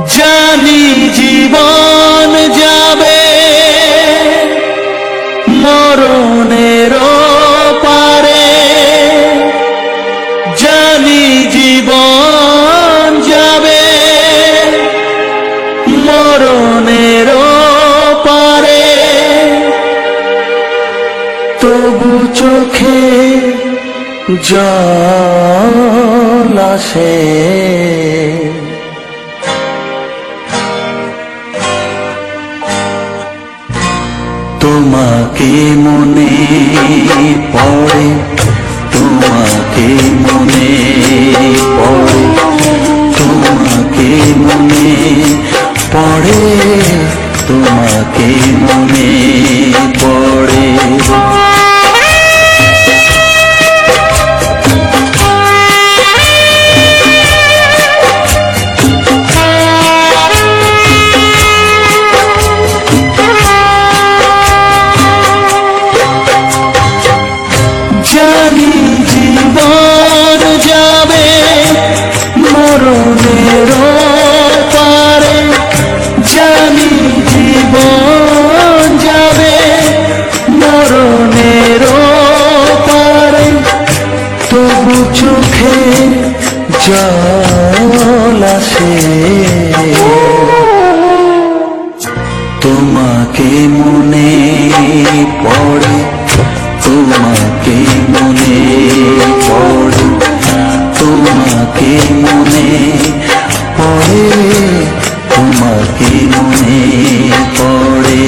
জানি জীবন যাবে মরণের পারে, জানি জীবন যাবে মরণের পারে, তবু চোখে জল আসে তোমাকে মনে পড়ে, তোমাকে মনে পড়ে, তোমাকে মনে পড়ে, তোমাকে মনে পড়ে। জানি জীবন যাবে মরণের পারে, জানি জীবন যাবে মরণের পারে, তবু চোখে জল আসে তোমাকে মনে পড়ে, তোমাকে মনে পড়ে, তোমাকে মনে পড়ে, তোমাকে মনে পড়ে।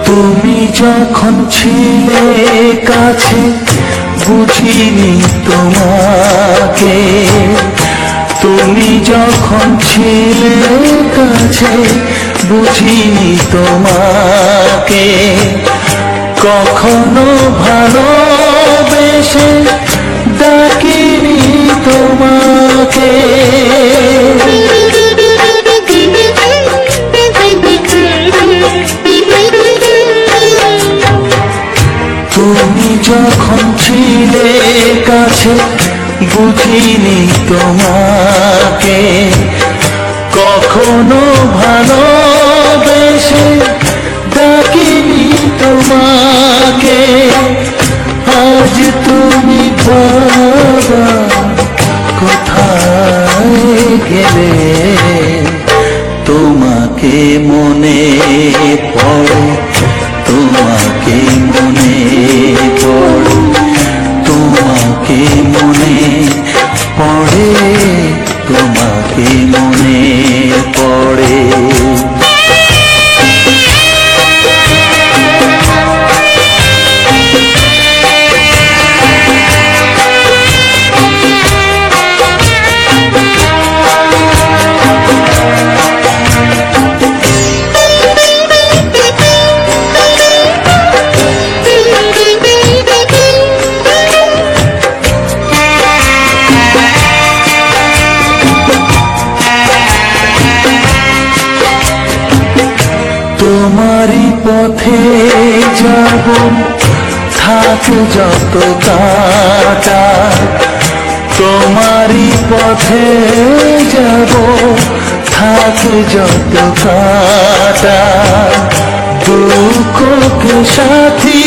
তুমি যখন ছিলে কাছে বুঝিনি তোমাকে, তুমি যখন ছিলে কাছে বুঝিনি তোমাকে, কখনো ভালোবেসে ডাকিনি তোমাকে, তুমি যখন ছিলে কাছে বুঝিনি তোমাকে, কখনো ভালোবেসে ডাকিনি তোমাকে, আজ তুমি বাবা কোথায় গেলে, তোমাকে মনে পড়ে, তোমাকে মনে পড়ে, তোমাকে মনে পড়ে, তোমাকে মনে পড়ে। তোমারই পথে যাব থাক যত কাটা, তোমারই পথে যাব থাক যত কাটা, দুঃখকে সাথী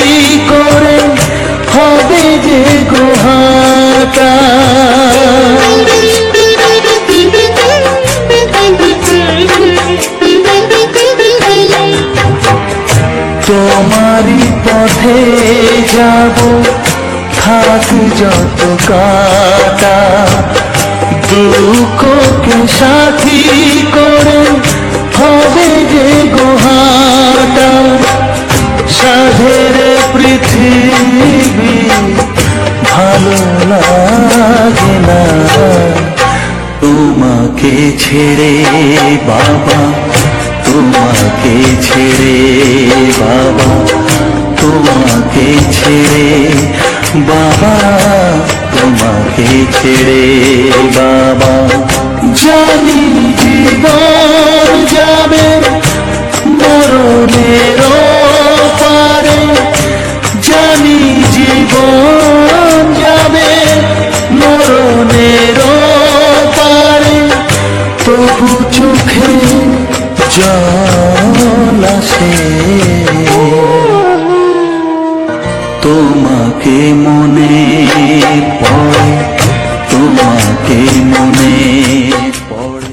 করে হবে যে গোহাটা, তোমারই পথে যাব থাক যত কাটা, দুঃখকে সাথী করে হবে যে গোহাটা, সাধের পৃথিবী ভালো লাগে না তোমাকে তোমাকে ছেড়ে বাবা, তোমাকে ছেড়ে বাবা, তোমাকে ছেড়ে বাবা, তোমাকে ছেড়ে বাবা। জানি জীবন যাবে মরণের পারে, জানি জীবন যাবে মরণের পারে, তবু চোখে জল আসে তোমাকে মনে পড়ে, তোমাকে মনে পড়ে।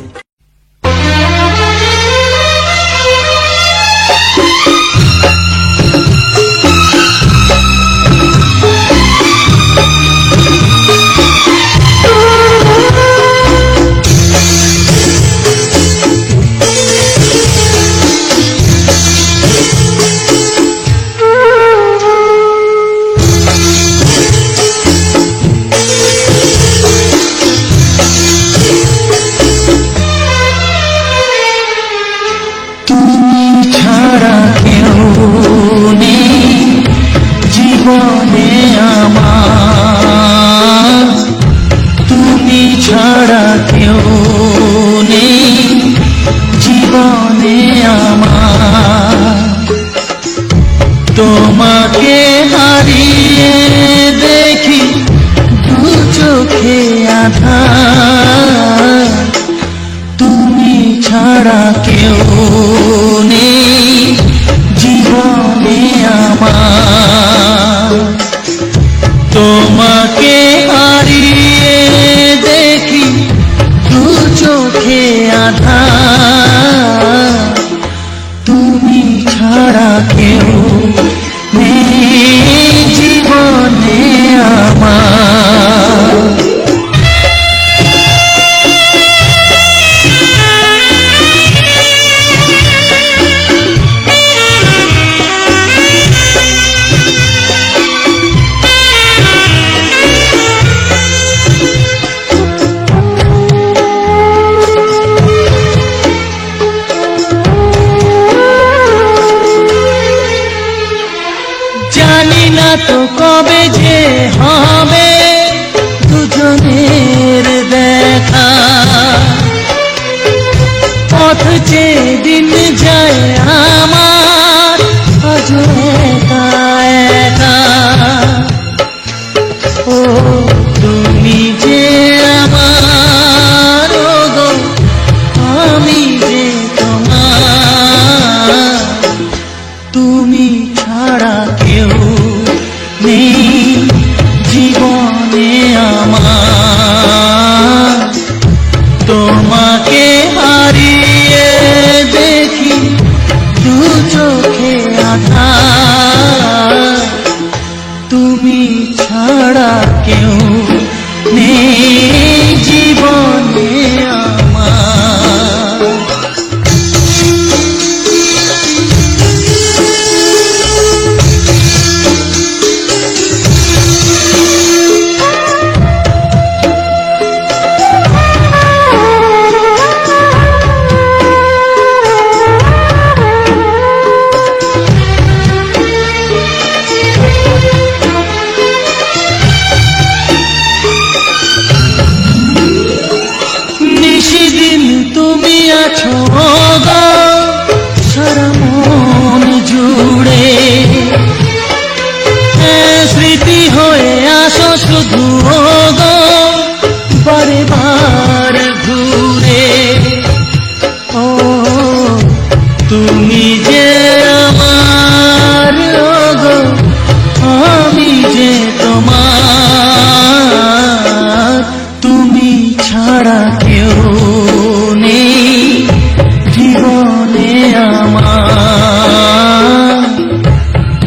জীবনে আমার তুমি ছাড়া কেউ নেই, জীবনে আমার তোমাকে হারিয়ে দেখি দু চোখে আঁধার, তুমি ছাড়া কেউ নেই জীবনে আমার। তোমাকে হারিয়ে দেখি দু চোখে আঁধার, তুমি ছাড়া কেউ নেই জীবনে আমার। জানি না তো কবে যে হবে দুজনের দেখা, পথ চেয়ে দিন যায় আমার আজও একা একা। ও তুমি যে আমার, গো আমি যে তোমার, তুমি ছাড়া কেউ নেই জীবনে আমার। তোমাকে হারিয়ে দেখি দু চোখে আঁধার, তুমি ছাড়া কেউ নেই জীবনে আমার। তুমি আছো গো সারা মন জুড়ে, স্মৃতি হয়ে আসো শুধু গো বারে বার ঘুরে। ও তুমি যে আমার, গো আমি যে তোমার, তুমি ছাড়া কেউ নেই জীবনে আমার।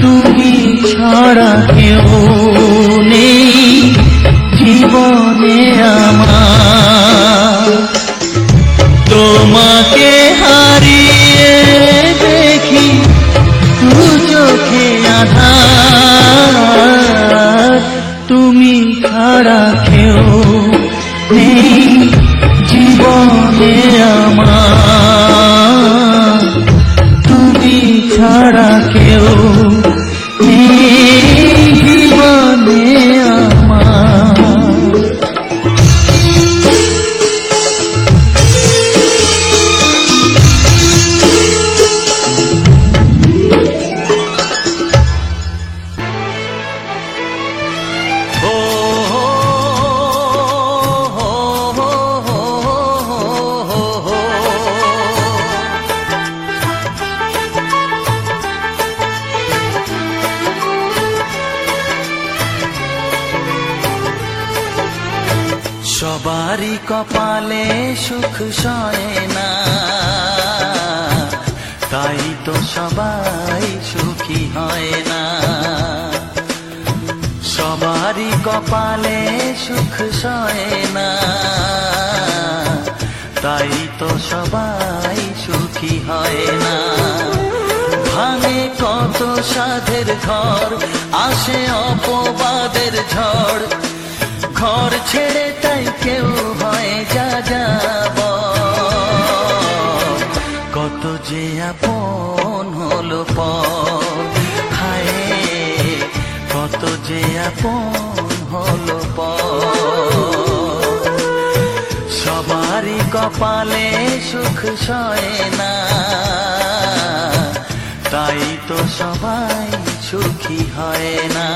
তুমি ছাড়া কেউ নেই জীবনে আমার। তোমাকে হারিয়ে দেখি দু চোখে আঁধার, তুমি ছাড়া কেউ নেই জীবনে আমার তুমি ছাড়া কেউ নেই জীবনে আমার। সবারই কপালে সুখ সয় না, তাই তো সবাই সুখী হয় না। সবারই কপালে সুখ সয় না, তাই তো সবাই সুখী হয় না। ভাঙে কত সাধের ঘর, আসে অপবাদের ঝড়, ঘর ছেড়ে তাই কেউ হয় যা যাব। কত যে আপন হলো পর, হায় কত যে আপন হলো পর। সবারই কপালে সুখ সয় না, তাই তো সবাই সুখী হয় না।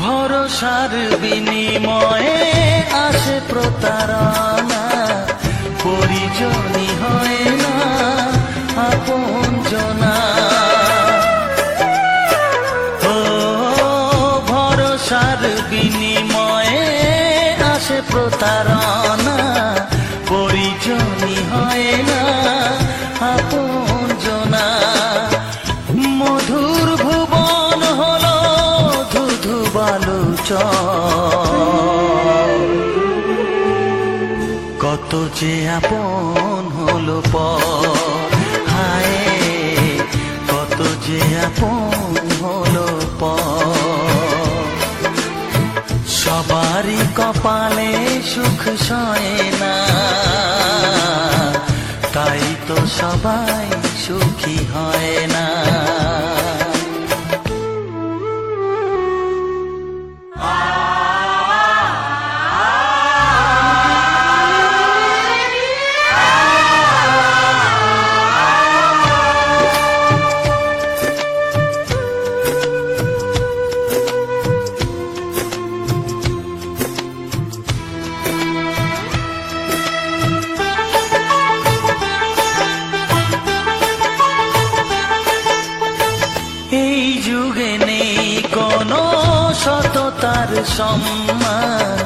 ভরসার বিনিময়ে আসে প্রতারণা, পরিজনই হয় না আপনজনা। ও ভরসার বিনিময়ে আসে প্রতারণা, পরিজনই হয় না আপনজনা। মধুর ভুবন হলো ধুধু কত যে আপন হলো পর, হায় কত যে আপন হলো পর। সবারই কপালে সুখ সয় না, তাই তো সবাই সুখী হয় না। এই যুগে নেই কোনো সততার সম্মান,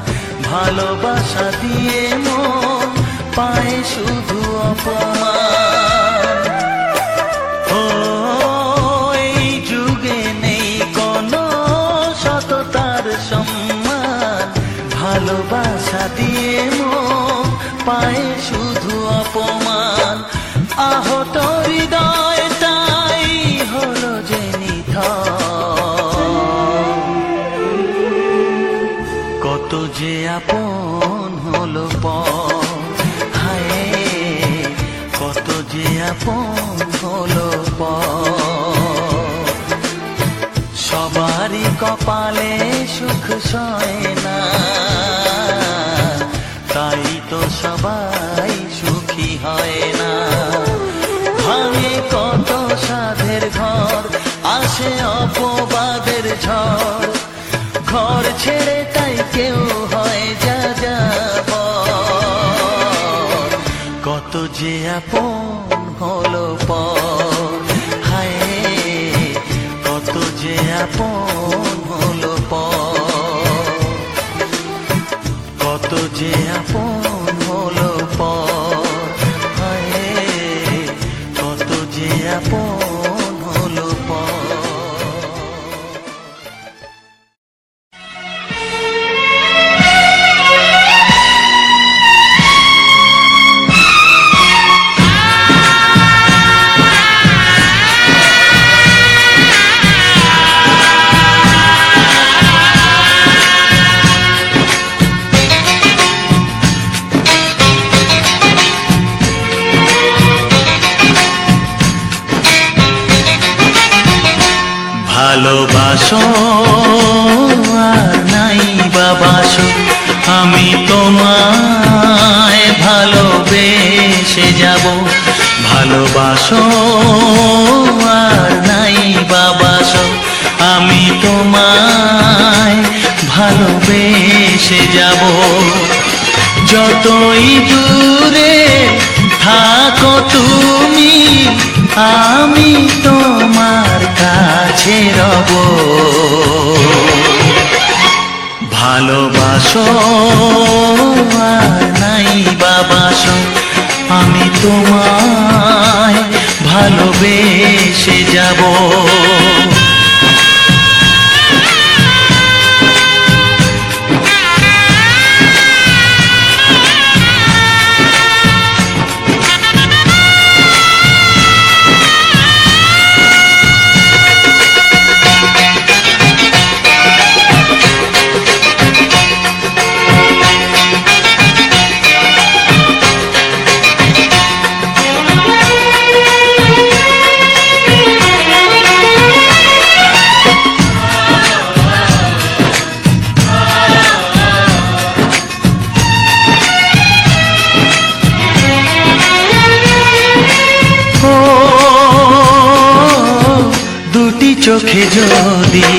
ভালোবাসা দিয়ে মন পায় শুধু অপমান। ও এই যুগে নেই কোনো সততার সম্মান, ভালোবাসা দিয়ে মন পায় শুধু অপমান। আহত হৃদয় তাই হলো যে কত যে আপন হলো পর, হায় কত যে আপন হলো পর। সবারই কপালে সুখ সয় না, তাই তো সবাই সুখী হয় না। ভাঙে কত সাধের ঘর, আসে অপবাদের ঝড়, ঘর ছেড়ে তাই কেউ হয় যা যাব। কত যে আপন হলো পর, হায় কত যে আপন হলো পর। কত যে আপন হলো ভালোবাসো আর নাই বাবাসো, আমি তোমায় ভালোবেসে যাব। ভালোবাসো আর নাই বাবাসো, আমি তোমায় ভালোবেসে যাব। যতই দূরে থাকো তুমি, আমি তোমার কাছে রব। ভালোবাসো আর নাই বাবাসো, আমি তোমায় ভালোবেসে যাব। চোখে যদি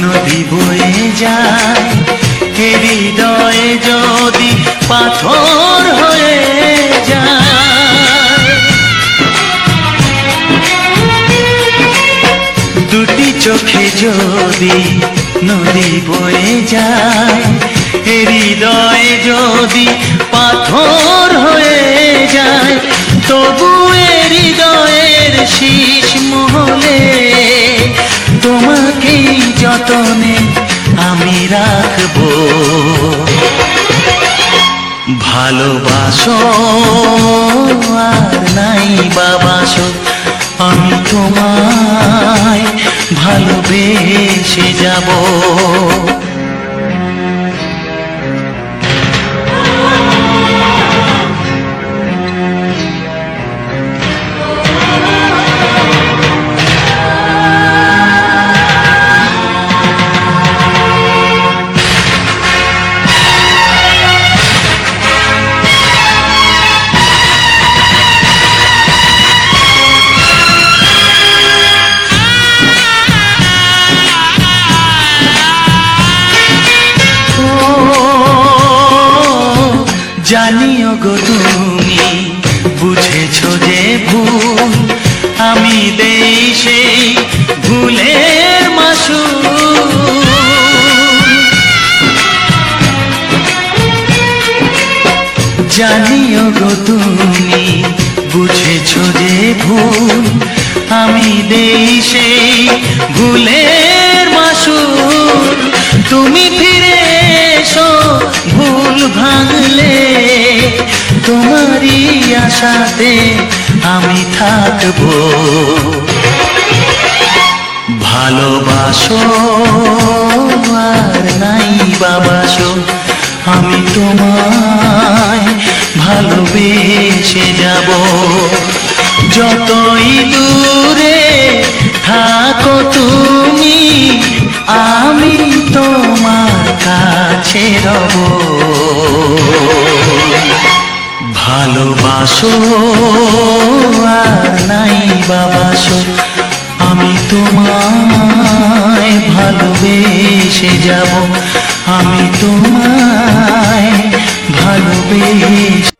নদী বয়ে যায়, হৃদয়ে যদি পাথর হয়ে যায়। দুটি চোখে যদি নদী বয়ে যায়, হৃদয়ে যদি পাথর হয়ে যায়, তবু হৃদয়ের শীষ মহলে তোমাকে যতনে আমি রাখবো। ভালোবাসো আর নাই বাবাসো, আমি তোমায় ভালোবেসে যাব। জানিও গো তুমি বুঝেছো যে ভুল, আমি দেই সেই ভুলের মাসুল। জানিও গো তুমি বুঝেছো যে ভুল, আমি দেই সেই ভুলের মাসুল। তুমি ফিরে এসো ভুল ভাঙলে, তোমারই আশাতে আমি থাকবো। ভালোবাসো আর নাই বাবাসো, আমি তোমায় ভালোবেসে যাব। যতই দূরে থাকো তুমি, আমি তোমার কাছে রব। ভালোবাসো আর নাই বাবাসো, আমি তোমায় ভালোবেসে যাব। আমি তোমায় ভালোবেসে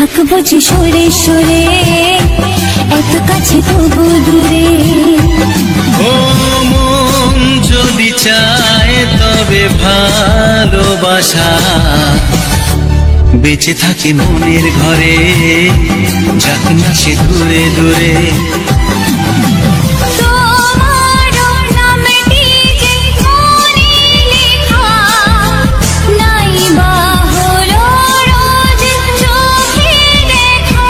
থাকবো যে সরে সরে, এত কাছে তবু দূরে। ও মন যদি চায় তবে ভালোবাসা, বেঁচে থাকে মনের ঘরে, যাক না সে দূরে দূরে। তোমার নামটি যে মনে লেখা, নাই বা হলো রোজ চোখে দেখা।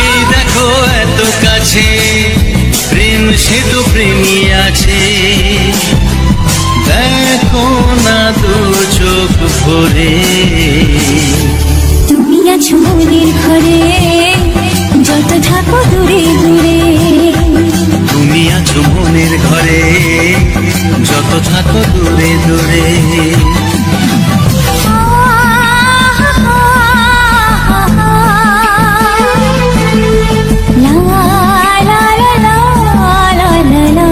এই দেখো এত কাছে, প্রেম সে তো প্রেমী আছে, দেখো না দু চোখ ভরে। তুমি আছো মনের ঘরে, যত থাকো দূরে দূরে। তুমি আছো মনের ঘরে, যত থাকো দূরে দূরে। লা লা লা লা লা লা লা।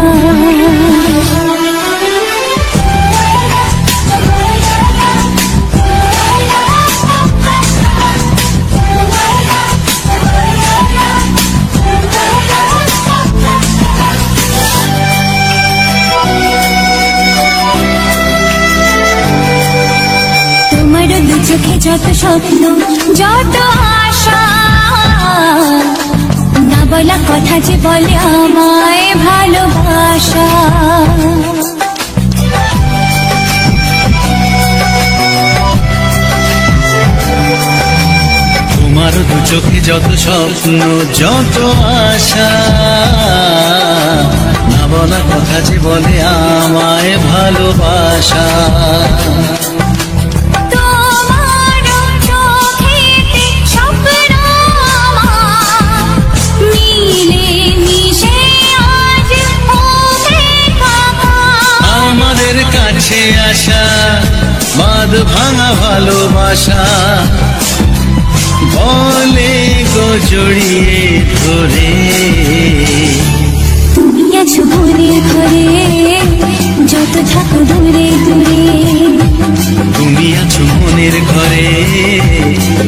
তোমার দু চোখে যত স্বপ্ন, যত আশা, না বলা কথা যে বলে আমায় ভালোবাসা। তোমার দু চোখে যত স্বপ্ন, যত আশা, না বলা কথা যে বলে আমায় ভালোবাসা। তোমার চোখেতে স্বপ্ন আমার, মিলে মিশে আজ হবে কথা। আমাদের কাছে আসা বাঁধ ভাঙা ভালোবাসা, বলে গো জড়িয়ে ধরে। তুমি আছো মনের ঘরে, যত থাকো দূরে দূরে। তুমি আছো মনের ঘরে,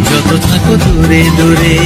যত থাকো দূরে দূরে।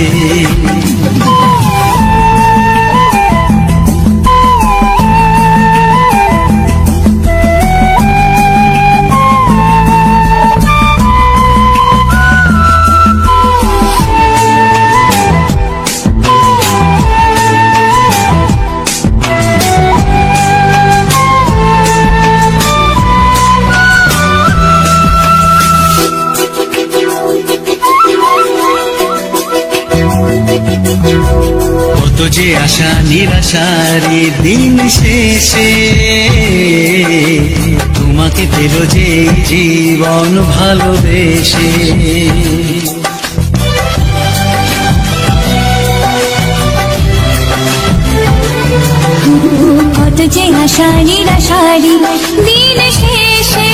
কত যে আশা নিরাশারি দিন শেষে, তোমাকে পেল যে জীবন ভালোবেসে। কত যে আশা নিরাশারি দিন শেষে,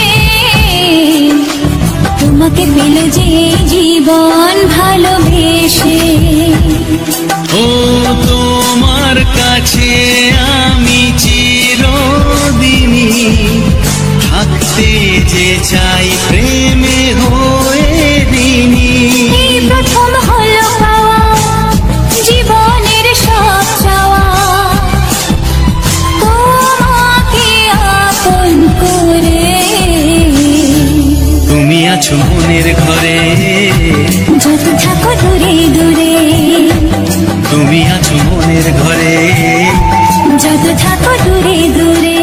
তোমাকে পেল যে জীবন ভালোবেসে। ও তোমার কাছে আমি চিরদিনই থাকতে যে চাই, প্রেমে হয়ে দিনই। এই প্রথম হলো পাওয়া জীবনের সব চাওয়া, তোমাকে আপন করে। তুমি আছো মনের ঘরে, যত থাকো দূরে দূরে। তুমি আছো মনের ঘরে, যত থাকো দূরে দূরে।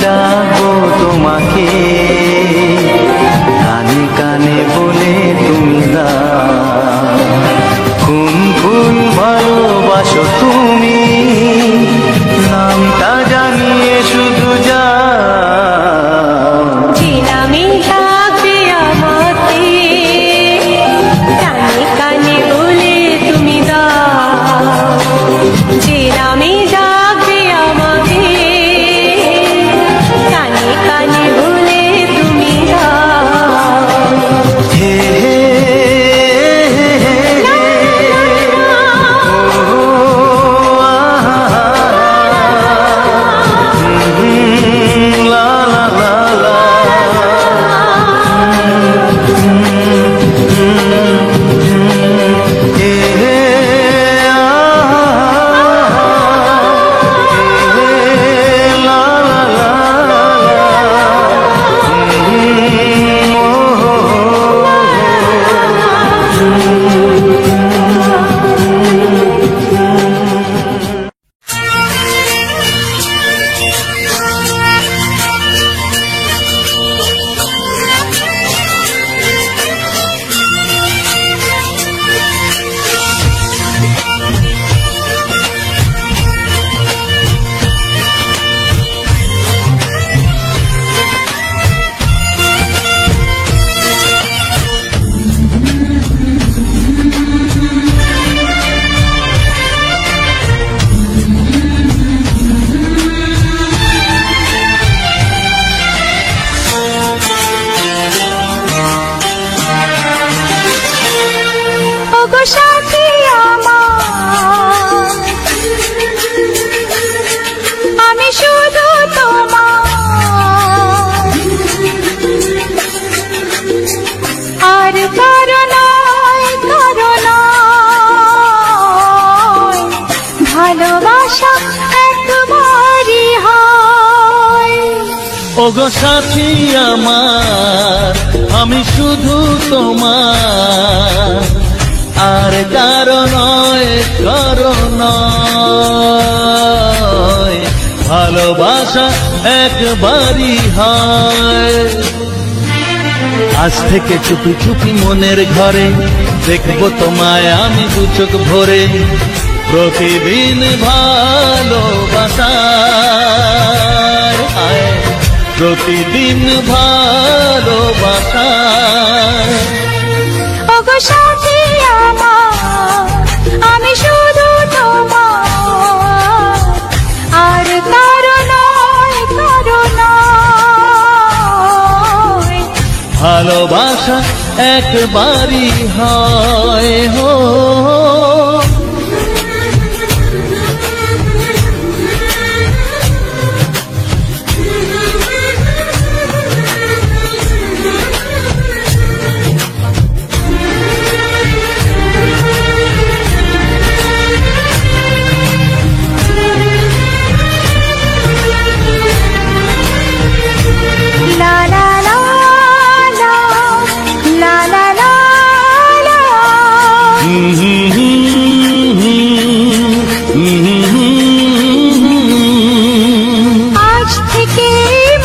ডাকবো তোমাকে, কানে কানে বলে তুমি দাও কোন ফুল ভালোবাসো তুমি, নামটা জানিয়ে শুধু যাও। যে নামে ডাকবে আমাকে, কানে কানে বলে তুমি দাও। যে নামে ডাকবে আমাকে, কানে কানে বলে তুমি দাও। হে হে ওগো সাথী আমার, আমি শুধু তোমার, আর কারো নয়, কারো নয়, ভালোবাসা একবারই হয়। ওগো সাথী আমার, আমি শুধু তোমার, আর কারো নয়, কারো নয়, ভালোবাসা একবারই হয়। আজ থেকে চুপি চুপি মনের ঘরে দেখবো তোমায় আমি দু চোখ ভরে, প্রতিদিন ভালোবাসার আয়, প্রতিদিন ভালোবাসার। ওগো সাথী আমার, আমি শুধু তোমার, আর কারো নয়, কারো নয়, ভালোবাসা একবারই হয় হো। লা লা লা লা, লা লা লা লা। আজ থেকে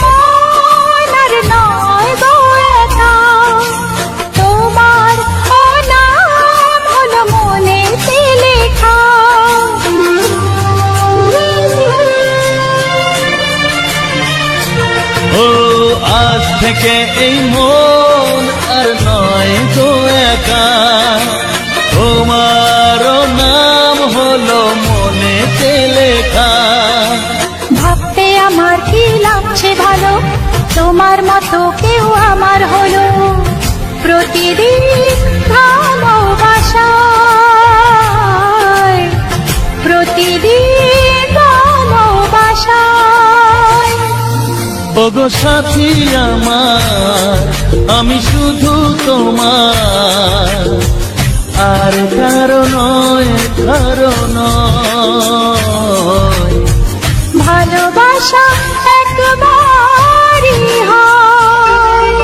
মন আর নয় গো একা, তোমার নাম হলো মনেতে লেখা। ও আজ থেকে এই মন আর নয় গো একা, তোমার নাম হলো মনেতে লেখা। ভাবতে আমার কি লাগছে ভালো, তোমার মতো কেউ আমার হলো। প্রতিদিন ভালোবাসায়, প্রতিদিন ভালোবাসায়। ওগো সাথী আমার, আমি শুধু তোমার, আর কারো নয়, কারো নয়, ভালোবাসা একবারই হয়।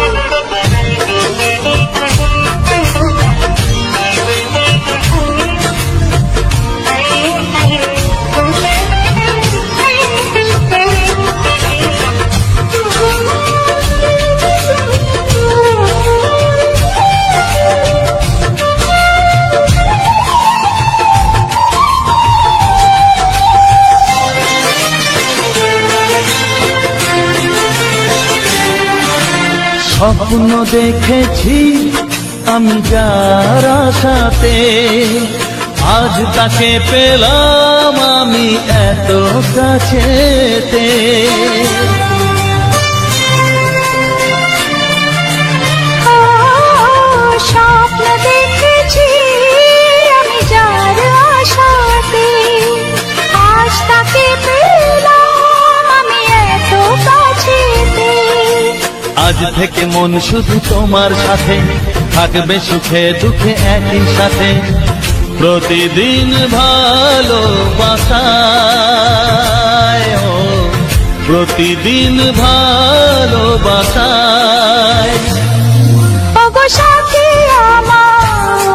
স্বপ্ন দেখেছি আমি যার আশাতে, আজ তাকে পেলাম আমি এত কাছেতে। স্বপ্ন দেখেছি আমি যার আশাতে, আজ তাকে পেলাম আমি এত কাছেতে। আজ থেকে মন শুধু তোমার সাথে, থাকবে সুখে দুঃখে একই সাথে। প্রতিদিন ভালোবাসায়, ও প্রতিদিন ভালোবাসায়। ওগো সাথী আমার,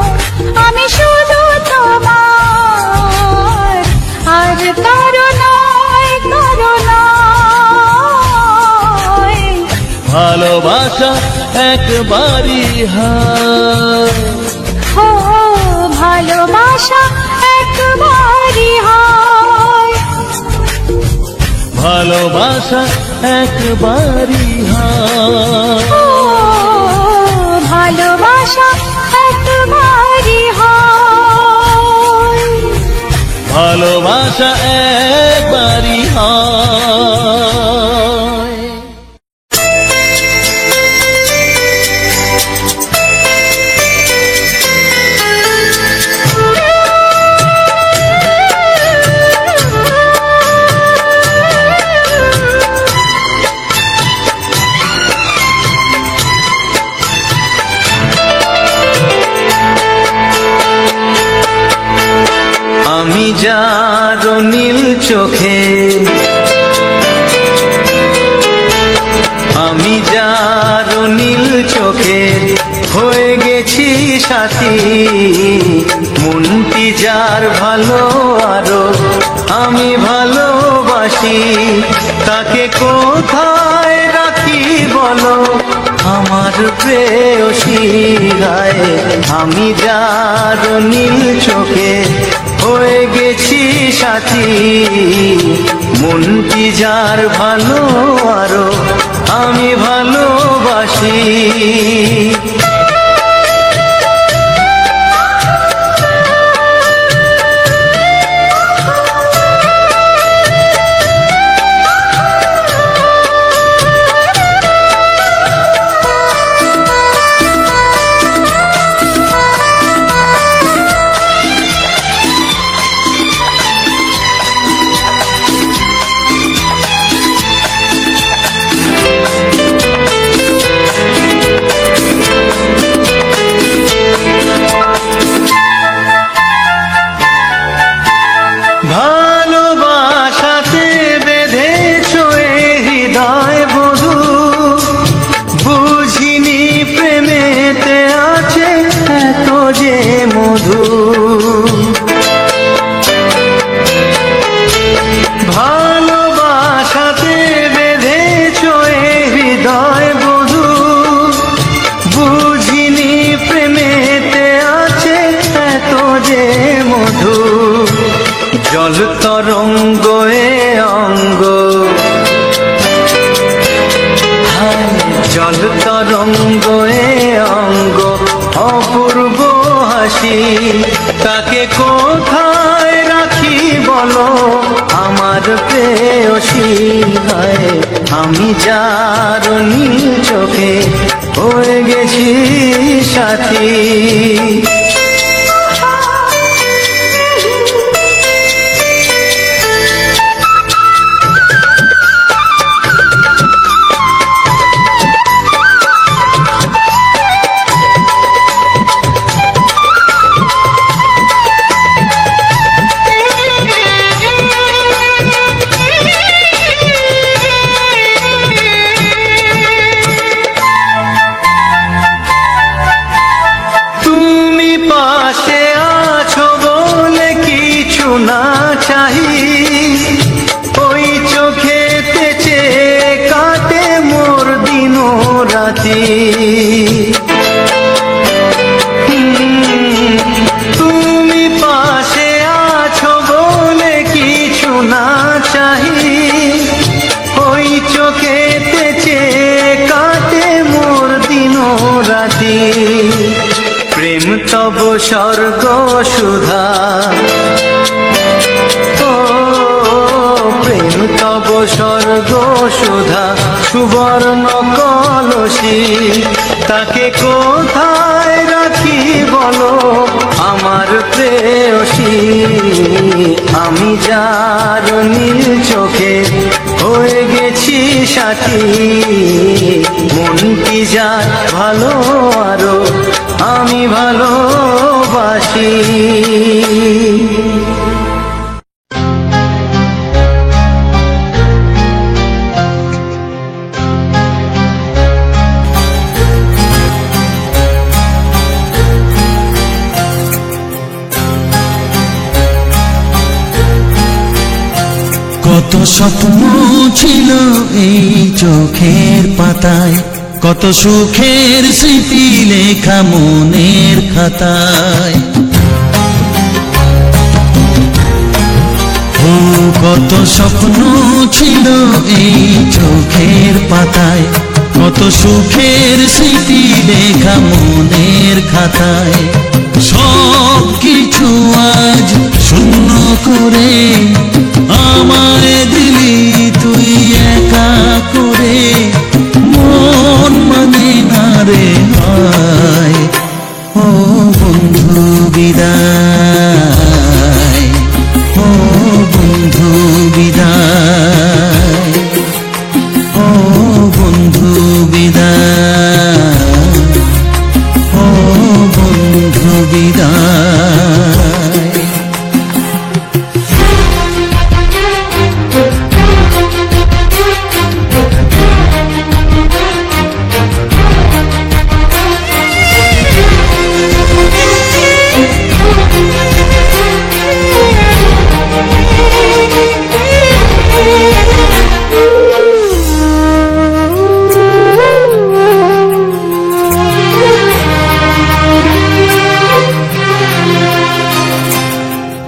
আমি শুধু তোমার, আর কারো নয়, কারো নয়। ভালোবাসা একবারই হয়, ও ভালোবাসা একবারই হয়। ভালোবাসা একবারই হয়, ও ভালোবাসা একবারই হয়। ভালোবাসা একবারই হয়। আমি যার নীল চোখে, আমি যার নীল চোখে হয়ে গেছি সাথী। মনটি যার ভালো আরো আমি ভালোবাসি, তাকে কোথায় রাখি বলো আমার প্রেয়সী গায়ে। আমি যার নীল চোখে হয়ে গেছি সাথী, মনটি যার ভালো আরো আমি ভালোবাসি। ভালোবাসাতে বেঁধেছ এ হৃদয় বধূ, বুঝিনি প্রেমেতে আছে এত যে মধু। ভালোবাসাতে বেঁধেছ এ হৃদয় বধূ, বুঝিনি প্রেমেতে আছে এত যে মধু। জল তরঙ্গ এ অঙ্গ, জল তরঙ্গ এ অঙ্গ অপূর্ব হাসি। তাকে কোথায় রাখি বলো আমার প্রেয়সী গায়ে। আমি যার নীল চোখে হয়ে গেছি সাথী। তুমি তব স্বর্গ সুধা, ও প্রেম তব স্বর্গ সুধা, সুবর্ণ কলসী তাকে কোথায় রাখি বলো আমার প্রেয়সী। আমি যার নীল চোখে হয়ে গেছি সাথী, মনটি যার ভালো আরো আমি ভালোবাসি। কত স্বপ্ন ছিল এই চোখের পাতায়, কত সুখের স্মৃতি লেখা মনের খাতায়। ও কত স্বপ্ন ছিল এই চোখের পাতায়, কত সুখের স্মৃতি লেখা মনের খাতায়। সব কিছু আজ শূন্য করে আমায় দিলি তুই একা করে, মন মানে না রে হায়। ও বন্ধু বিদায়, ও বন্ধু বিদায়, ও বন্ধু বিদায়, ও বন্ধু বিদায়।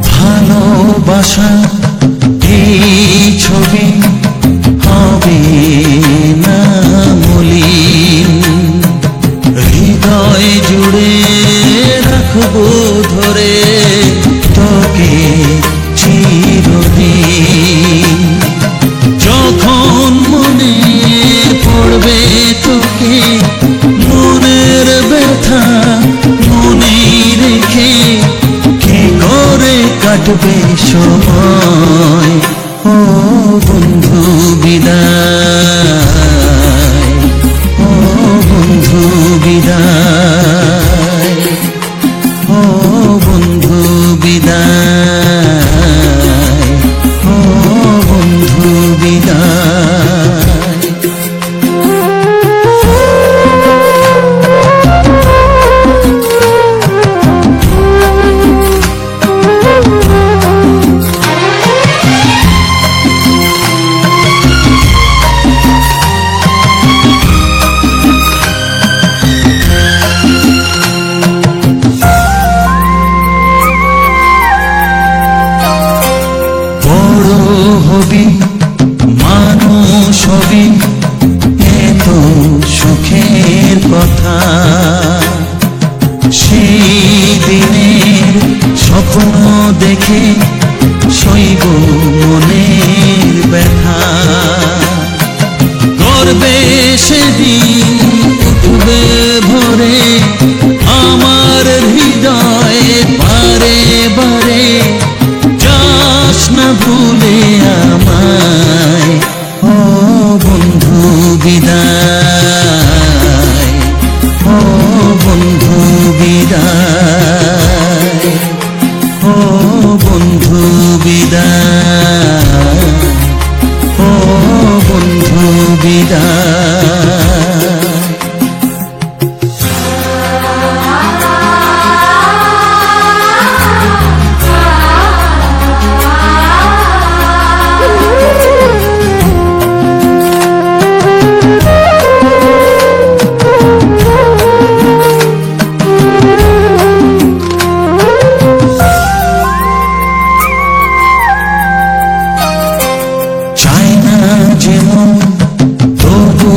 ভালোবাসা এই ছবি হবে না মলিন, হৃদয় জুড়ে রাখবো ধরে তোকে চিরদিন। যখন মনে পড়বে তোকে মনের ব্যথা মনে রেখে কি করে কাটবে সময়। ও বন্ধু বিদায়, ও বন্ধু বিদায়, ও বন্ধু বিদায়, ও বন্ধু বিদায়। হবি মানুষ হবি এত সুখের কথা, সেই দিনের স্বপ্ন দেখে সইব মনের ব্যথা। গর্বে সেদিন উঠবে ভরে আমার হৃদয়ে বারে বারে, যাস না ভুলে আমায়। ও বন্ধু বিদায়, ও বন্ধু বিদায়, ও বন্ধু বিদায়, ও বন্ধু বিদায়। যেমন তবু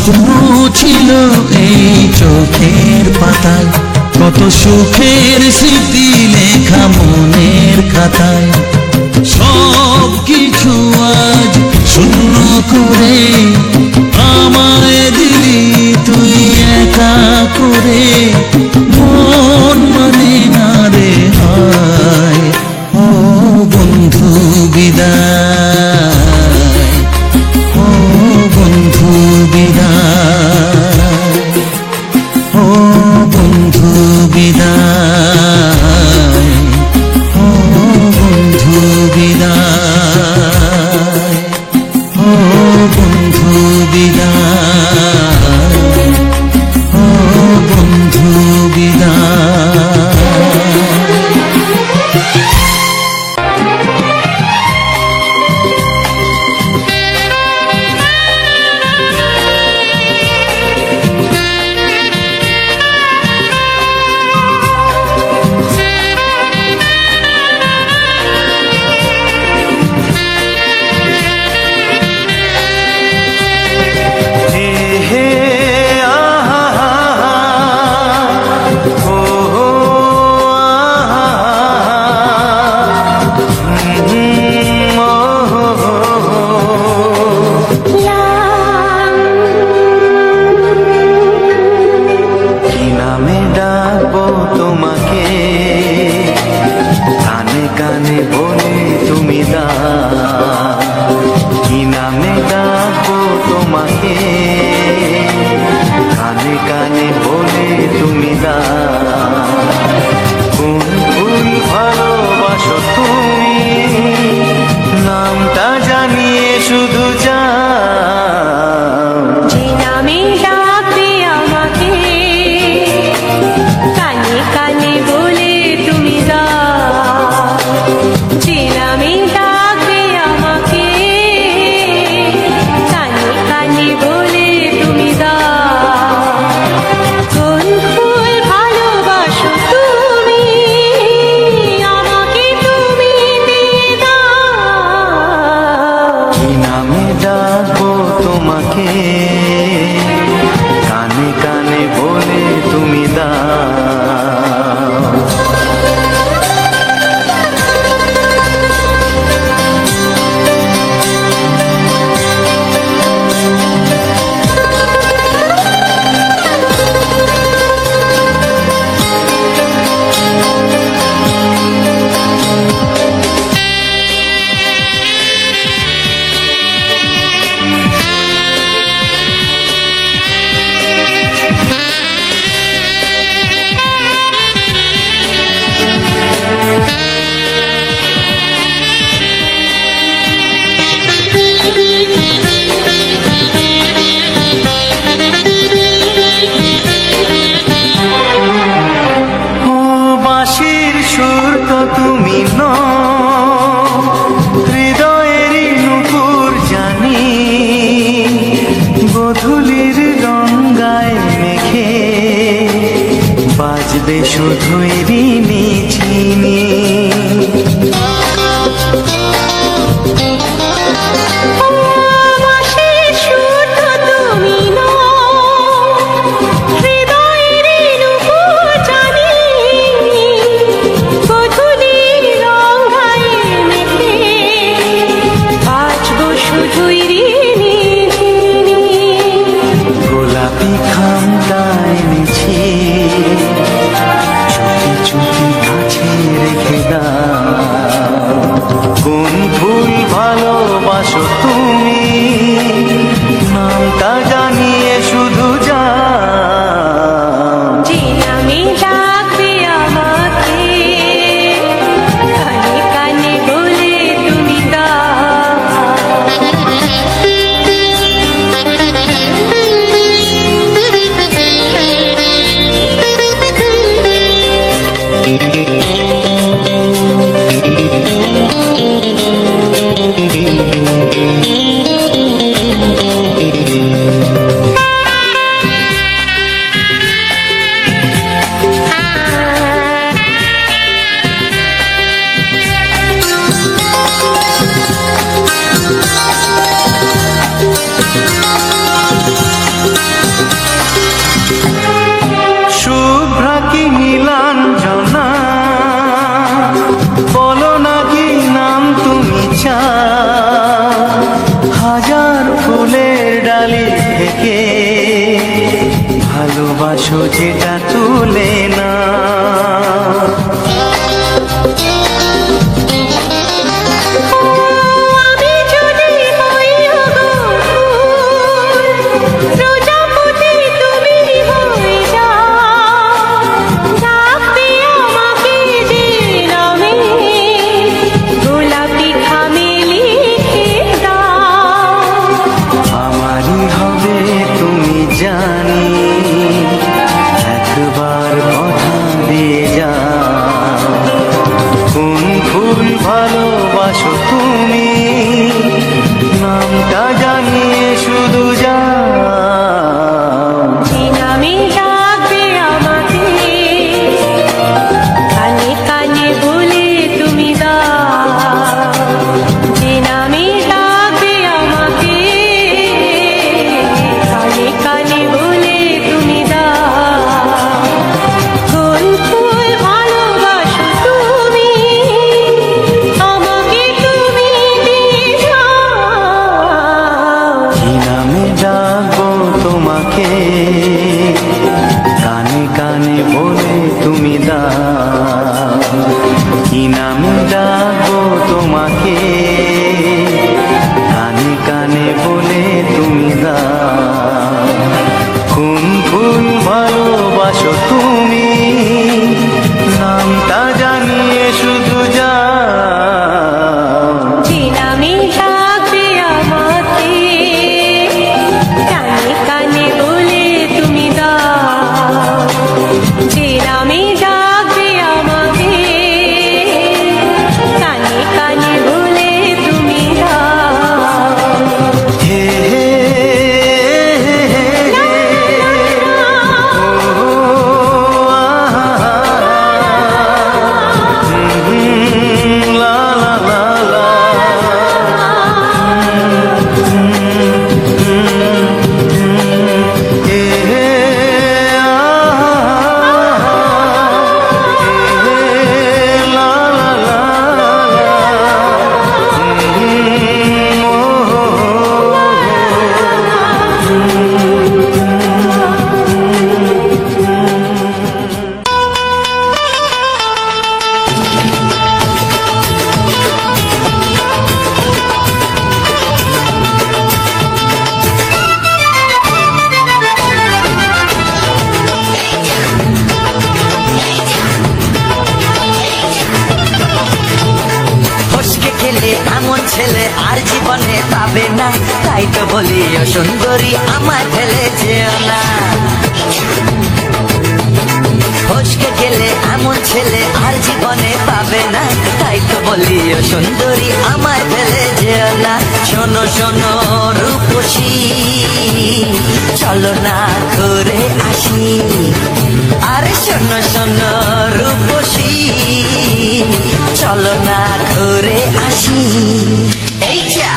স্বপ্ন ছিল এই চোখের পাতায়, কত সুখের স্মৃতি লেখা মনের খাতায়। সব কিছু আজ শূন্য করে আমায় দিলি তুই একা করে, মন মানে না রে হায়। ও বন্ধু বিদায়, ও বন্ধু বিদায়, ও বন্ধু বিদায়, ও বন্ধু বিদায়, ও বন্ধু বিদায়, ও বন্ধু বিদায়। শুধুই ঋণী চিনি গোলাপি খামটায় নিছি চুপি কাছে রেখে দাও কোন ফুল ভালোবাসো তুমি নামটা জানিয়ে শুধু যাও যে নামে ডাকবে আমাকে কানে কানে বলে তুমি সোজেটা তুলে না। ছেলে আর জীবনে পাবে না, তাই তো বলি ও সুন্দরী আমায় ফেলে যেও না। ফসকে গেলে এমন ছেলে আর জীবনে পাবে না, তাই তো বলি ও সুন্দরী আমায় ফেলে যেও না। শোনো শোনো রূপসী, চলো না ঘুরে আসি। আরে শোনো শোনো রূপসী, চলো না ঘুরে আসি। এই যা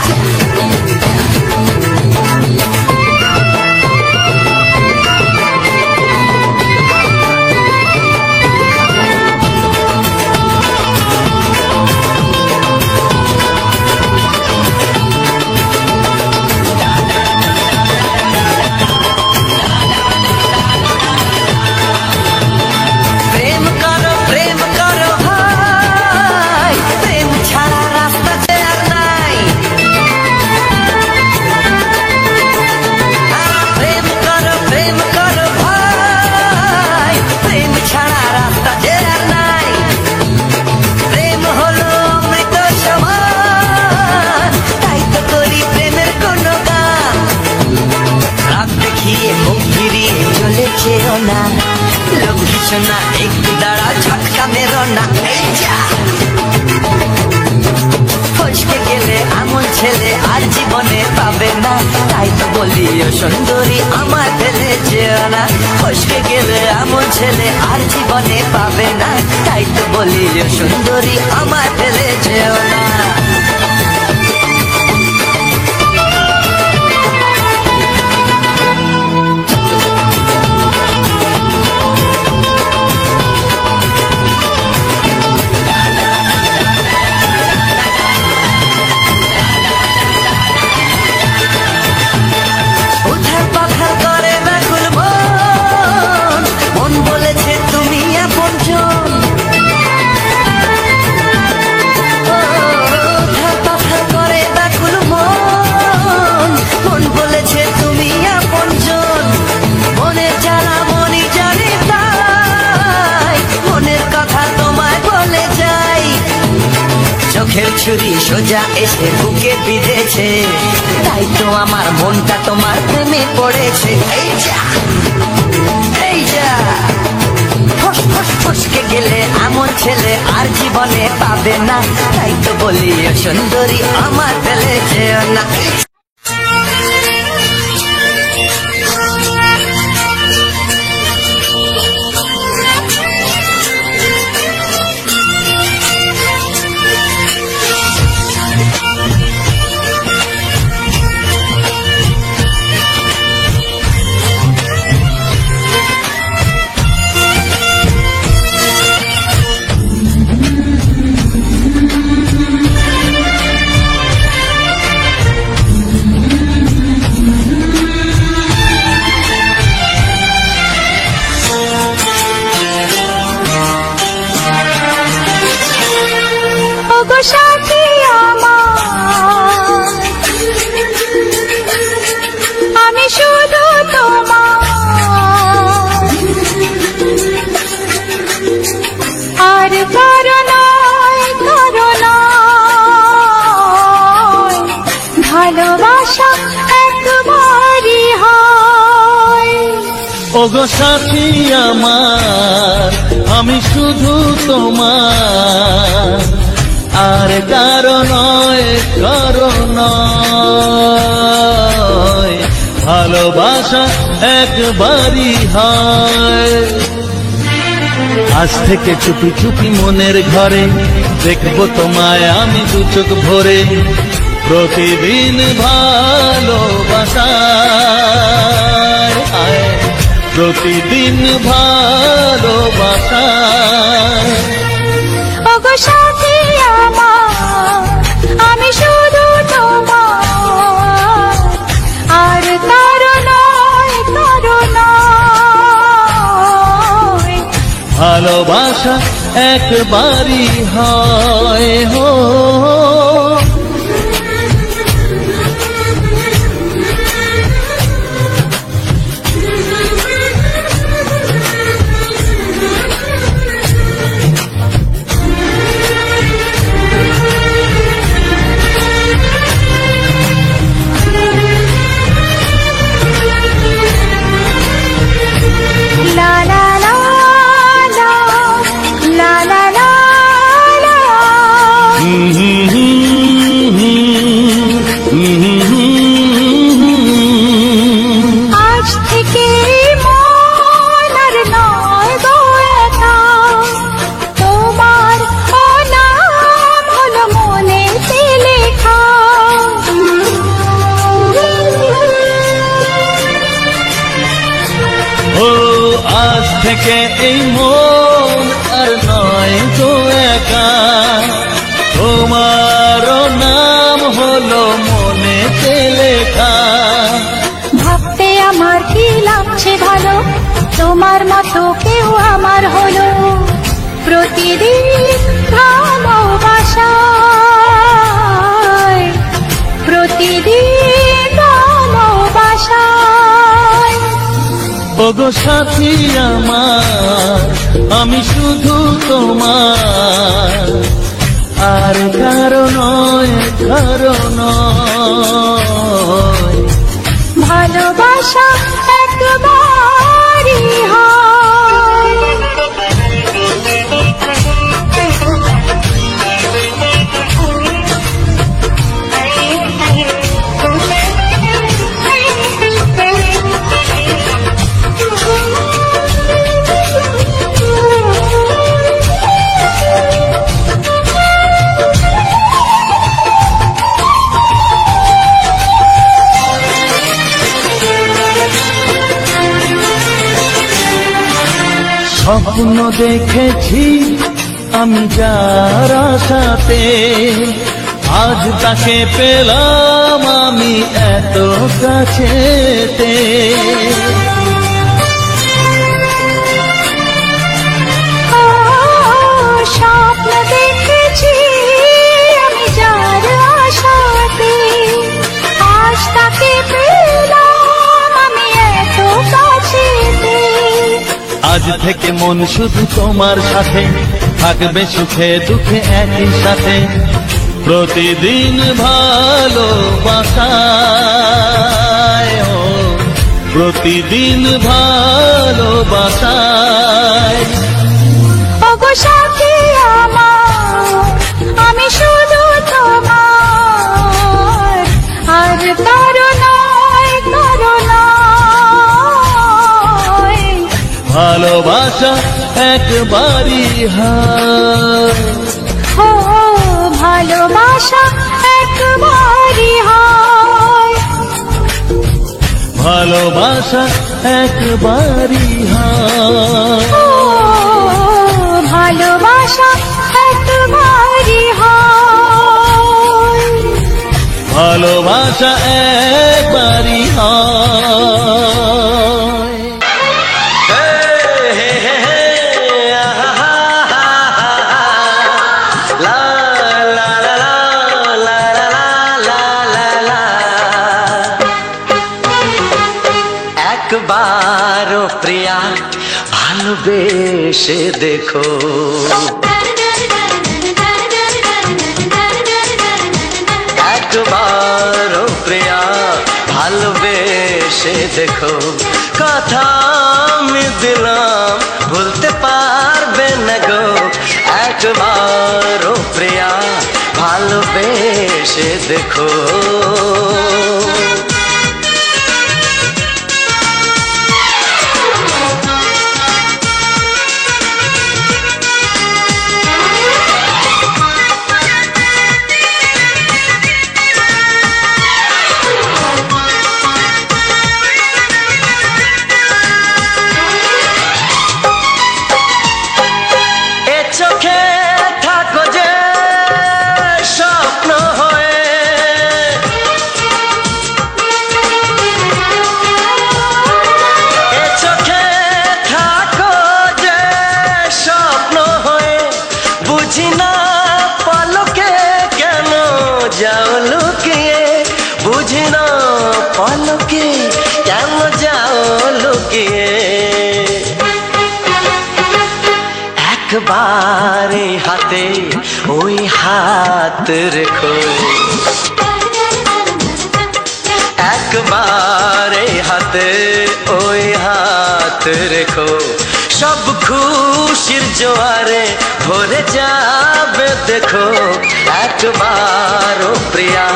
না লোক না একটু দাঁড়া ঝটকা মেরো না। ফসকে গেলে এমন ছেলে আর জীবনে পাবে না, তাই তো বলি ও সুন্দরী আমার ফেলে যেও না। ফসকে গেলে এমন ছেলে আর জীবনে পাবে না, তাই তো বলি ও সুন্দরী আমার ফেলে যেও না। ছুরি সোজা এসে বুকে বিঁধেছে, তাই তো আমার মনটা তোমার প্রেমে পড়েছে। এই যা এই যা, ফস ফস ফসকে গেলে এমন ছেলে আর জীবনে পাবে না, তাই তো বলি ও সুন্দরী আমার ফেলে যেও না। ওগো সাথী আমার, আমি শুধু তোমার, আর কারো নয় কারো নয়, ভালোবাসা একবারই হয়। ওগো সাথী আমার, আমি শুধু তোমার, আর কারো নয় কারো নয়, ভালোবাসা একবারই হয়। আজ থেকে চুপি চুপি মনের ঘরে দেখবো তোমায় আমি দু চোখ ভরে, প্রতিদিন ভালোবাসায়, প্রতিদিন ভালোবাসায়। ওগো সাথী আমার, আমি শুধু তোমার, আর কারো নয় কারো নয়, ভালোবাসা একবারই হয় হো। লা লা লা লা, লা লা লা লা। আজ থেকে মন আর নয় গো একা, তোমার নাম হলো মনেতে লেখা। ও আজ থেকে এই মন আর নয় তো একা, তোমার নাম হলো মনেতে লেখা। ভাবতে আমার কি লাগছে ভালো, তোমার মতো কেউ আমার হলো, প্রতিদিন ভালোবাসায়, প্রতিদিন ভালোবাসায়। ওগো সাথী আমার, আমি শুধু তোমার, আর কারো নয় কারো নয়, ভালোবাসা একবারই হয়। স্বপ্ন দেখেছি আমি যার আশাতে, আজ তাকে পেলাম আমি এত কাছেতে। স্বপ্ন দেখেছি আমি যার আশাতে, আজ তাকে পেলাম আমি এত কাছেতে। আজ থেকে মন শুধু তোমার সাথে, থাকবে সুখে দুঃখে একই সাথে, প্রতিদিন ভালোবাসায় প্রতিদিন ভালোবাসায়। ওগো সাথী আমার, আমি শুধু তোমার, আর কারো নয়, কারো নয়। ভালোবাসা একবারই হয়, ও ভালোবাসা একবারই হয়, ভালোবাসা একবারই হয়, ও ভালোবাসা একবারই হয়, ভালোবাসা একবারই হয়। একবারও প্রিয়া ভালোবেসে দেখো, একবারও প্রিয়া ভালোবেসে দেখো। কথা আমি দিলাম ভুলতে পারবে না গো, একবারও প্রিয়া ভালোবেসে দেখো। চোখে থাকো যে স্বপ্ন হয়ে, এ চোখে থাকো যে স্বপ্ন হয়ে, বুঝি না পলকে কেন যাও লুকিয়ে, বুঝি না পলকে কেন যাও লুকিয়ে। একবারে হাতে ওই হাত রেখো, একবারে হাতে ওই হাত রেখো। সব খুশির জোয়ারে ভরে যাবে দেখো, একবারও প্রিয়া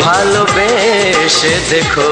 ভালোবেসে দেখো।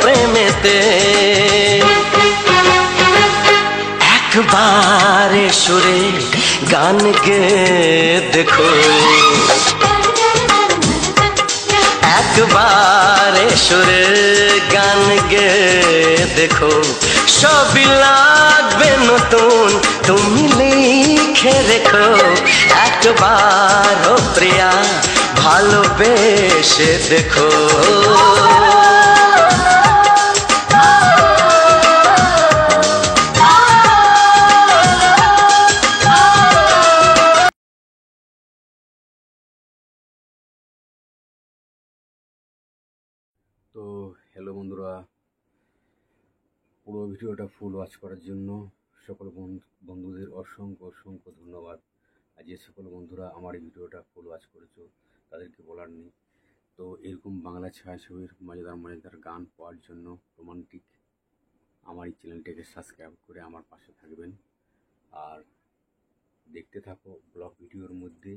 প্রেমেতে একবারে সুরে গান গে দেখো, একবারে সুরে গান গে দেখো। সবই লাগবে নতুন তুমি লিখে রেখো, একবার ও প্রিয়া ভালোবেসে দেখো। তো হ্যালো বন্ধুরা, পুরো ভিডিওটা ফুল ওয়াচ করার জন্য সকল বন্ধুদের অসংখ্য অসংখ্য ধন্যবাদ। আর যে সকল বন্ধুরা আমার এই ভিডিওটা ফুল ওয়াচ করেছো তাদেরকে বলার নেই। তো এরকম বাংলা ছায়াছবির মজাদার মজাদার গান পাওয়ার জন্য রোমান্টিক আমার এই চ্যানেলটাকে সাবস্ক্রাইব করে আমার পাশে থাকবেন। আর দেখতে থাকো ব্লগ ভিডিওর মধ্যে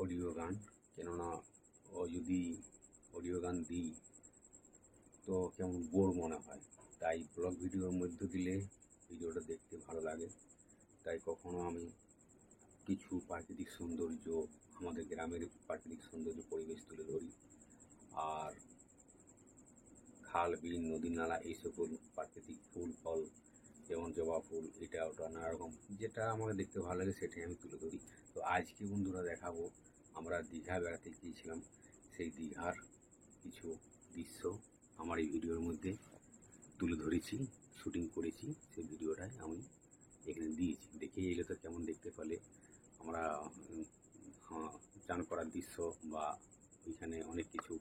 অডিও গান, কেননা যদি অডিও গান দিই তো কেমন বোর মনে হয়। তাই ব্লগ ভিডিওর মধ্যে দিলে ভিডিওটা দেখতে ভালো লাগে। তাই কখনো আমি কিছু প্রাকৃতিক সৌন্দর্য, আমাদের গ্রামের প্রাকৃতিক সৌন্দর্য পরিবেশ তুলে ধরি। আর খাল, বিল, নদী, নালা এই সকল প্রাকৃতিক ফুল ফল, যেমন জবা ফুল, এটা ওটা নানা রকম যেটা আমাকে দেখতে ভালো লাগে সেটাই আমি তুলে ধরি। তো আজকে বন্ধুরা দেখাবো আমরা দীঘা বেড়াতে গিয়েছিলাম, সেই দীঘার কিছু দৃশ্য আমার এই ভিডিওর মধ্যে তুলে ধরেছি, শুটিং করেছি। সেই ভিডিওটাই আমি এখানে দিয়েছি। দেখে এলে তো কেমন দেখতে পেলে। আমরা চান করার দৃশ্য বা ওইখানে অনেক কিছু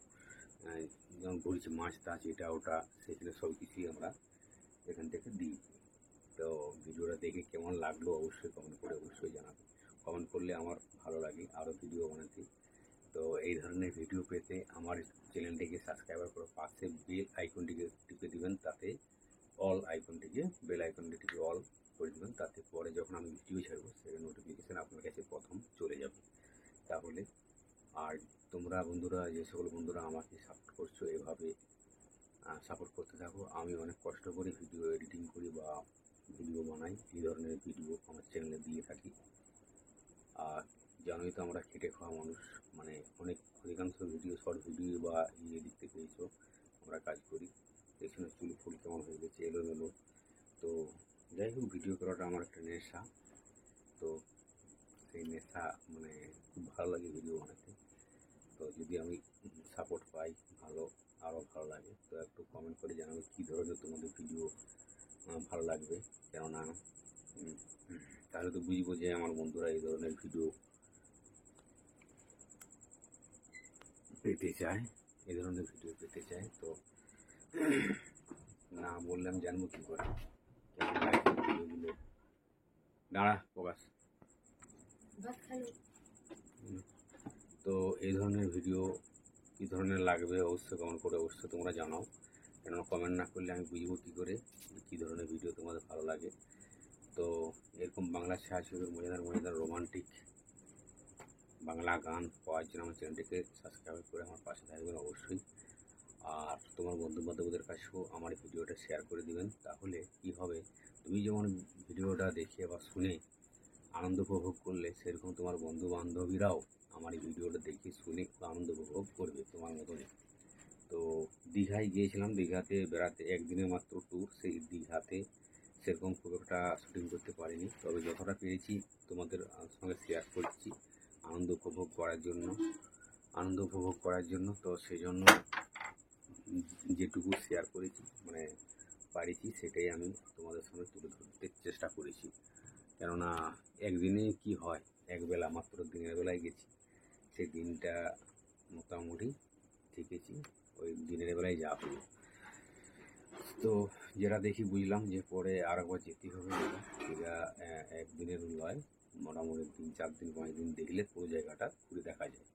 যেমন বলছি মাছ টাছ এটা ওটা, সেখানে সব কিছুই আমরা এখান থেকে দিই। তো ভিডিওটা দেখে কেমন লাগলো অবশ্যই কমেন্ট করে অবশ্যই জানাবে। কমেন্ট করলে আমার ভালো লাগে আরও ভিডিও বানাতে। তো এই ধরনের ভিডিও পেতে আমার চ্যানেলটিকে সাবস্ক্রাইবার করে পাশে বেল আইকনটিকে টিপে দিবেন, তাতে অল আইকনটিকে বেল আইকনটি টিপে অল করে দেবেন, তাতে পরে যখন আমি ভিডিও ছাড়বো সেটা নোটিফিকেশান আপনার কাছে প্রথম চলে যাবে। তাহলে আর তোমরা বন্ধুরা, যে সকল বন্ধুরা আমাকে সাপোর্ট করছো, এভাবে সাপোর্ট করতে থাকো। আমি অনেক কষ্ট করে ভিডিও এডিটিং করি বা ভিডিও বানাই, এই ধরনের ভিডিও আমার চ্যানেলে দিয়ে থাকি। আর জানোই তো আমরা খেটে খাওয়া মানুষ, মানে অধিকাংশ ভিডিও শর্ট ভিডিও বা দেখতে পেয়েছো আমরা কাজ করি। পেছনে চুল ফুল কেমন হয়ে গেছে এলোমেলো। তো যাই হোক, ভিডিও করাটা আমার একটা নেশা। তো সেই নেশা মানে খুব ভালো লাগে ভিডিও বানাতে। তো যদি আমি সাপোর্ট পাই আরও ভালো লাগে। তো একটু কমেন্ট করে জানাবে কী ধরনের তোমাদের ভিডিও ভালো লাগবে। কেননা তাহলে তো বুঝবো যে আমার বন্ধুরা এই ধরনের ভিডিও পেতে চায়, এই ধরনের ভিডিও পেতে চায়। তো না বললে আমি জানবো কী করে কেমন লাগে ভিডিওগুলো। দাঁড়া প্রকাশ। তো এই ধরনের ভিডিও কী ধরনের লাগবে অবশ্যই কমেন্ট করে অবশ্যই তোমরা জানাও। কেননা কমেন্ট না করলে আমি বুঝবো কী করে কী ধরনের ভিডিও তোমাদের ভালো লাগে। তো এরকম বাংলা ছায়াছবির মজাদার রোমান্টিক বাংলা গান পাওয়ার জন্য আমার চ্যানেলটিকে সাবস্ক্রাইব করে আমার পাশে থাকবেন অবশ্যই। আর তোমার বন্ধুবান্ধবদের কাছেও আমার ভিডিওটা শেয়ার করে দিবেন। তাহলে কি হবে, তুমি যেমন ভিডিওটা দেখে বা শুনে আনন্দ উপভোগ করলে, সেরকম তোমার বন্ধু বান্ধবীরাও আমার এই ভিডিওটা দেখে শুনে আনন্দ উপভোগ করবে তোমার মতনই। তো দীঘায় গিয়েছিলাম, দীঘাতে বেড়াতে, একদিনের মাত্র ট্যুর। সেই দীঘাতে সেরকম খুব একটা শুটিং করতে পারিনি, তবে যতটা পেরেছি তোমাদের সঙ্গে শেয়ার করছি আনন্দ উপভোগ করার জন্য। তো সেই জন্য যেটুকু শেয়ার করেছি মানে পারেছি সেটাই আমি তোমাদের সামনে তুলে ধরতে চেষ্টা করেছি। কেননা একদিনে কি হয়, একবেলা মাত্র দিনের বেলায় গেছি, সেই দিনটা মোটামুটি থেকেছি ওই দিনের বেলায় যা হলো। তো যেটা দেখি বুঝলাম যে পরে আর একবার যেতে হবে। এটা একদিনের নয়, মোটামুটি 3-4 দিন 5 দিন দেখলে পুরো জায়গাটা ঘুরে দেখা যায়।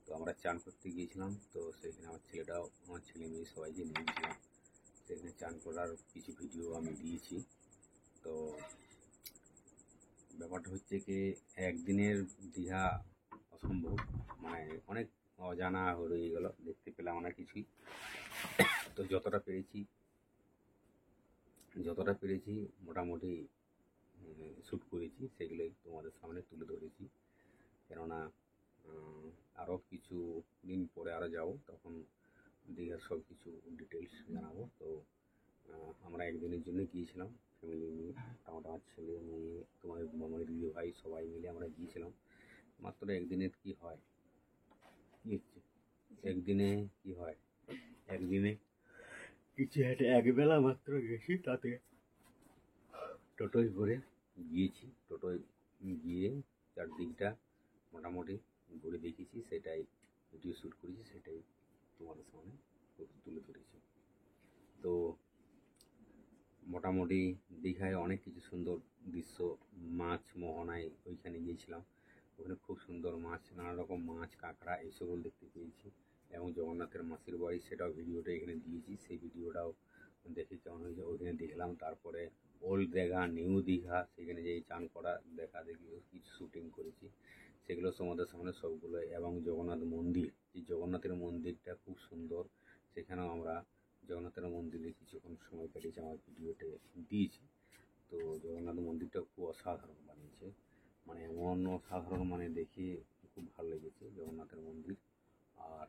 তো আমরা চান করতে গিয়েছিলাম, তো সেখানে আমার ছেলে মেয়ে সবাইকে নিয়েছিলাম। সেখানে চান করার কিছু ভিডিও আমি দিয়েছি। তো ব্যাপারটা হচ্ছে কি, একদিনের দীঘা অসম্ভব, মানে অনেক অজানা হয়ে গেল, দেখতে পেলাম অনেক কিছুই। তো যতটা পেরেছি মোটামুটি শ্যুট করেছি, সেগুলোই তোমাদের সামনে তুলে ধরেছি। কেননা আরও কিছু দিন পরে আরও যাব, তখন দীঘার সব কিছু ডিটেলস জানাবো। তো আমরা একদিনের জন্য গিয়েছিলাম ফ্যামিলি নিয়ে, আমার ছেলে মেয়ে, তোমাদের মামার দিদি ভাই সবাই মিলে আমরা গিয়েছিলাম। মাত্র একদিনে কি হয়, একদিনে কিছু একটা একবেলা মাত্র গেছি, তাতে টোটোয় করে গিয়েছি। টোটোয় গিয়ে চারদিকটা মোটামুটি ঘুরে দেখেছি, সেটাই ভিডিও শ্যুট করেছি, সেটাই তোমাদের সামনে তুলে ধরেছি। তো মোটামুটি দীঘায় অনেক কিছু সুন্দর দৃশ্য, মাছ মোহনায় ওইখানে গিয়েছিলাম, ওখানে খুব সুন্দর মাছ, নানা রকম মাছ, কাঁকড়া এইসবও দেখতে পেয়েছি। এবং জগন্নাথের মাসির বাড়ি, সেটাও ভিডিওটা এখানে দিয়েছি, সেই ভিডিওটাও দেখে কেমন হয়েছে ওইখানে দেখলাম। তারপরে ওল্ড দীঘা, নিউ দীঘা, সেখানে যেই চান করা দেখি কিছু শ্যুটিং করেছি, সেগুলো তোমাদের সামনে সবগুলো। এবং জগন্নাথ মন্দির, এই জগন্নাথের মন্দিরটা খুব সুন্দর, সেখানেও আমরা জগন্নাথের মন্দিরে কিছুক্ষণ সময় কাটিয়েছি, আমার ভিডিওতে দিয়েছি। তো জগন্নাথ মন্দিরটা খুব অসাধারণ বানিয়েছে, মানে এমন অসাধারণ, মানে দেখে খুব ভালো লেগেছে জগন্নাথের মন্দির। আর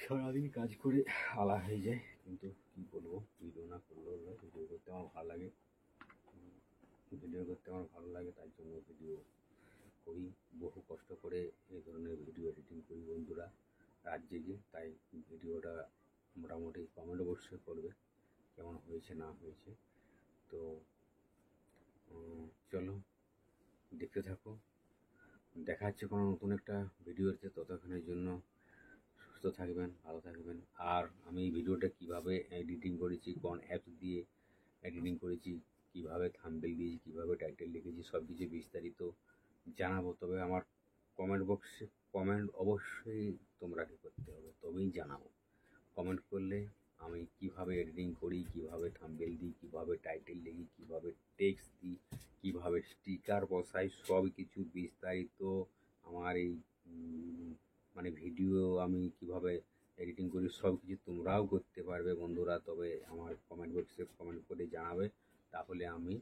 সারাদিন কাজ করে আলা হয়ে যায়, কিন্তু কী বলবো, ভিডিও না করলেও নয়, ভিডিও করতে আমার ভালো লাগে। তাই জন্য ভিডিও করি, বহু কষ্ট করে এই ধরনের ভিডিও এডিটিং করি বন্ধুরা, রাত জেগে। তাই ভিডিওটা মোটামুটি কমেন্ট অবশ্যই করবে কেমন হয়েছে না হয়েছে। তো চলো দেখতে থাকো, দেখা হচ্ছে কোনো নতুন একটা ভিডিওতে। ততক্ষণের জন্য সুস্থ থাকবেন, ভালো থাকবেন। আর আমি এই ভিডিওটা কিভাবে এডিটিং করেছি, কোন অ্যাপস দিয়ে এডিটিং করেছি, কিভাবে থাম্বনেল দিয়েছি, কিভাবে টাইটেল লিখেছি, সব কিছু বিস্তারিত জানাবো। তবে আমার কমেন্ট বক্সে কমেন্ট অবশ্যই তোমরা করতে হবে, তবেই জানাবো। কমেন্ট করলে আমি কিভাবে এডিটিং করি, কিভাবে থাম্বনেল দিই, কিভাবে টাইটেল লিখি, কিভাবে টেক্সট দিই, কিভাবে স্টিকার বসাই, সব কিছু বিস্তারিত আমার এই মানে ভিডিও আমি কিভাবে এডিটিং করি, সব কিছু তোমরাও করতে পারবে বন্ধুরা। তবে আমার কমেন্ট বক্সে কমেন্ট করে জানাবে, তাহলে আমি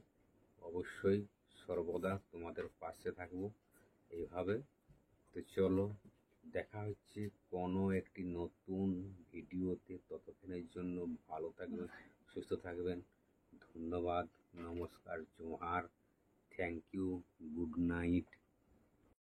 অবশ্যই সর্বদা তোমাদের পাশে থাকবো এইভাবে। তো চলো দেখা হচ্ছে কোনো একটি নতুন ভিডিওতে। ততক্ষণের জন্য ভালো থাকবেন, সুস্থ থাকবেন। ধন্যবাদ, নমস্কার, জোহার, থ্যাংক ইউ, গুড নাইট।